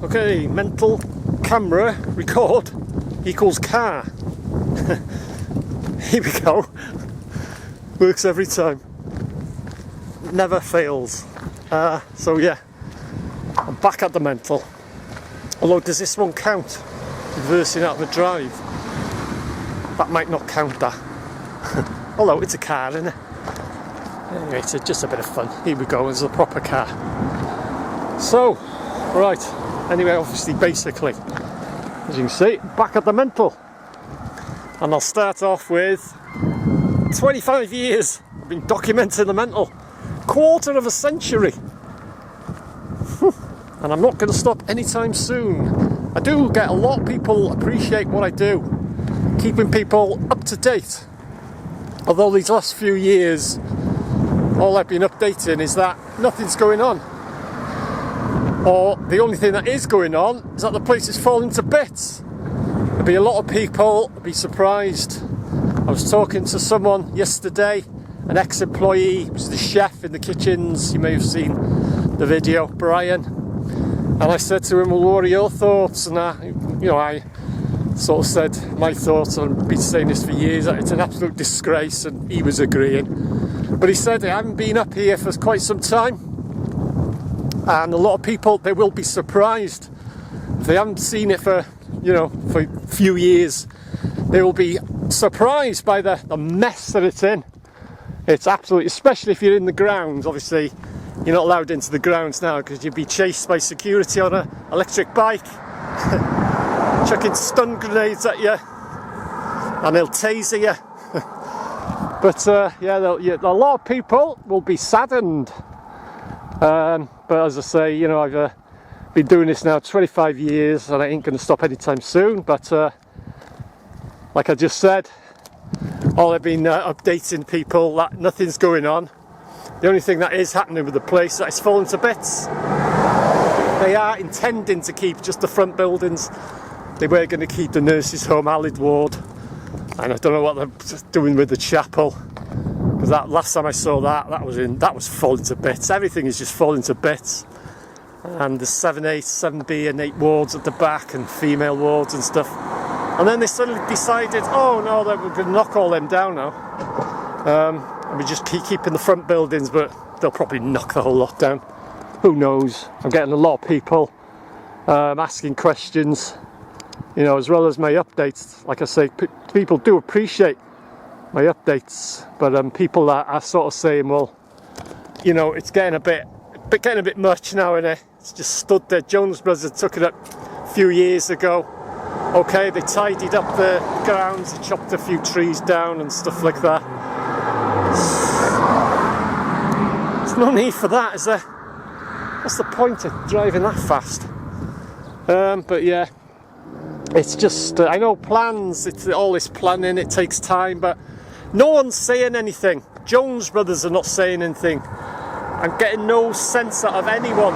Okay, mental camera record equals car. Here we go. Works every time. Never fails. So yeah, I'm back at the mental. Although, does this one count? Reversing out of a drive? That might not count, that. Although it's a car, isn't it? Anyway, it's just a bit of fun. Here we go, it's a proper car. So, right. Anyway, obviously, basically, as you can see, back at the mental. And I'll start off with 25 years I've been documenting the mental. Quarter of a century. And I'm not going to stop anytime soon. I do get a lot of people appreciate what I do, keeping people up to date. Although these last few years, all I've been updating is that nothing's going on. Or the only thing that is going on is that the place is falling to bits. There'll be a lot of people be surprised. I was talking to someone yesterday, an ex-employee, was the chef in the kitchens. You may have seen the video, Brian. And I said to him, well, what are your thoughts? And I sort of said my thoughts. I've been saying this for years, that it's an absolute disgrace, and he was agreeing. But he said, I haven't been up here for quite some time. And a lot of people, they will be surprised. If they haven't seen it for a few years, they will be surprised by the mess that it's in. It's absolutely, especially if you're in the grounds. Obviously, you're not allowed into the grounds now because you'd be chased by security on an electric bike, chucking stun grenades at you, and they'll taser you. But a lot of people will be saddened. But as I say, I've been doing this now 25 years and I ain't going to stop anytime soon. But like I just said, all I've been updating people that nothing's going on. The only thing that is happening with the place, that it's falling to bits. They are intending to keep just the front buildings. They were going to keep the nurses' home, Allied Ward, and I don't know what they're doing with the chapel. Because that last time I saw that was falling to bits. Everything is just falling to bits. And there's 7A, 7B and 8 wards at the back and female wards and stuff. And then they suddenly decided, oh no, we're going to knock all them down now. And we just keep keeping the front buildings, but they'll probably knock the whole lot down. Who knows? I'm getting a lot of people asking questions, as well as my updates. Like I say, people do appreciate my updates, but people are sort of saying, well, it's getting a bit much now, innit? It's just stood there. Jones Brothers took it up a few years ago. Okay, they tidied up the grounds, they chopped a few trees down and stuff like that. There's no need for that, is there? What's the point of driving that fast? But yeah, it's just, I know plans, it's all this planning, it takes time, but no one's saying anything. Jones Brothers are not saying anything. I'm getting no sense out of anyone.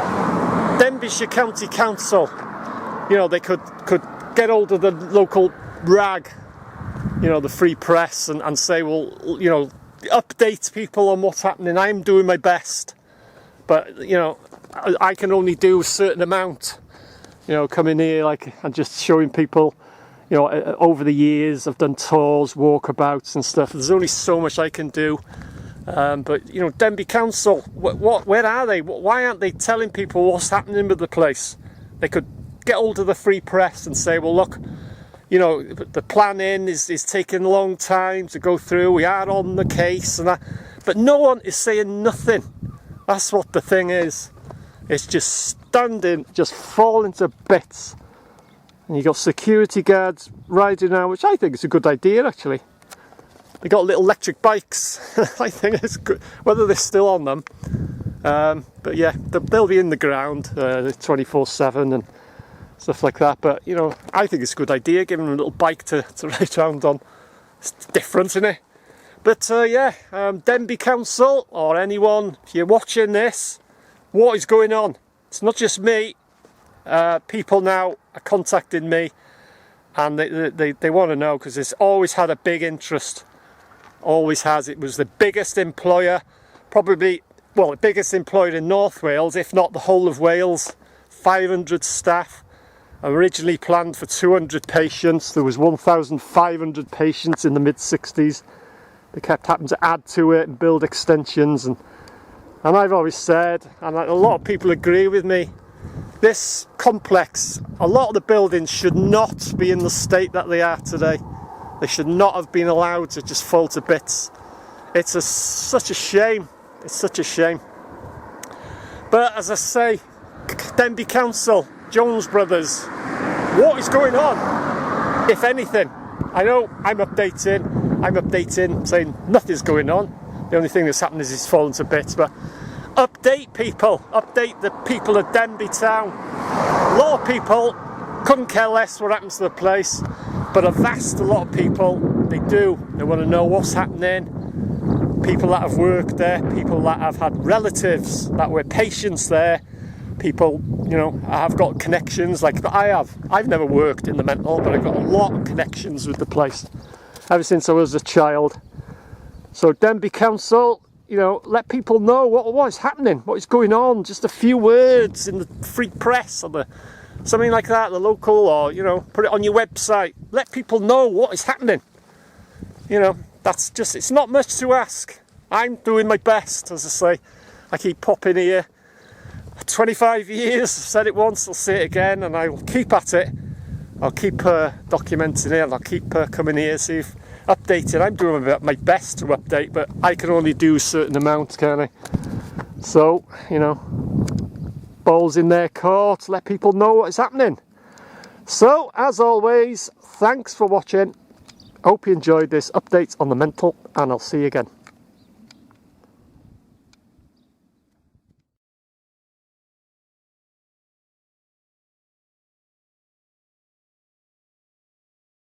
Denbighshire County Council, they could get hold of the local rag, the Free Press, and say, well, update people on what's happening. I'm doing my best, but I can only do a certain amount. Coming here and just showing people. Over the years I've done tours, walkabouts and stuff. There's only so much I can do. But Denbigh Council, where are they? Why aren't they telling people what's happening with the place? They could get hold of the Free Press and say, well, look, the planning is taking a long time to go through. We are on the case and that, but no one is saying nothing. That's what the thing is. It's just standing, just falling to bits. And you got security guards riding around, which I think is a good idea, actually. They got little electric bikes. I think it's good, whether they're still on them. But yeah, they'll be in the ground 24/7 and stuff like that. But I think it's a good idea, giving them a little bike to ride around on. It's different, isn't it? But yeah, Denbigh Council or anyone, if you're watching this, what is going on? It's not just me. People now are contacting me, and they want to know, because it's always had a big interest. Always has. It was the biggest employer, probably, well, the biggest employer in North Wales, if not the whole of Wales, 500 staff. Originally planned for 200 patients. There was 1,500 patients in the mid-60s. They kept having to add to it and build extensions, and I've always said, and a lot of people agree with me, this complex, a lot of the buildings should not be in the state that they are today. They should not have been allowed to just fall to bits. It's such a shame. It's such a shame. But as I say, Denbigh Council, Jones Brothers, what is going on? If anything, I know I'm updating, saying nothing's going on. The only thing that's happened is it's fallen to bits, but update people, update the people of Denbigh town. A lot of people couldn't care less what happens to the place, but a lot of people, they want to know what's happening. People that have worked there, people that have had relatives that were patients there, people, have got connections like I have. I've never worked in the mental, but I've got a lot of connections with the place ever since I was a child. So Denbigh Council, let people know what is happening, what is going on. Just a few words in the free press or something like that, the local, or put it on your website. Let people know what is happening. That's just, it's not much to ask. I'm doing my best, as I say. I keep popping here. 25 years, I've said it once, I'll say it again, and I will keep at it. I'll keep documenting it, and I'll keep coming here, see if updating. I'm doing my best to update, but I can only do a certain amount, can I? So, balls in their court, let people know what is happening. So, as always, thanks for watching. Hope you enjoyed this update on the mental, and I'll see you again.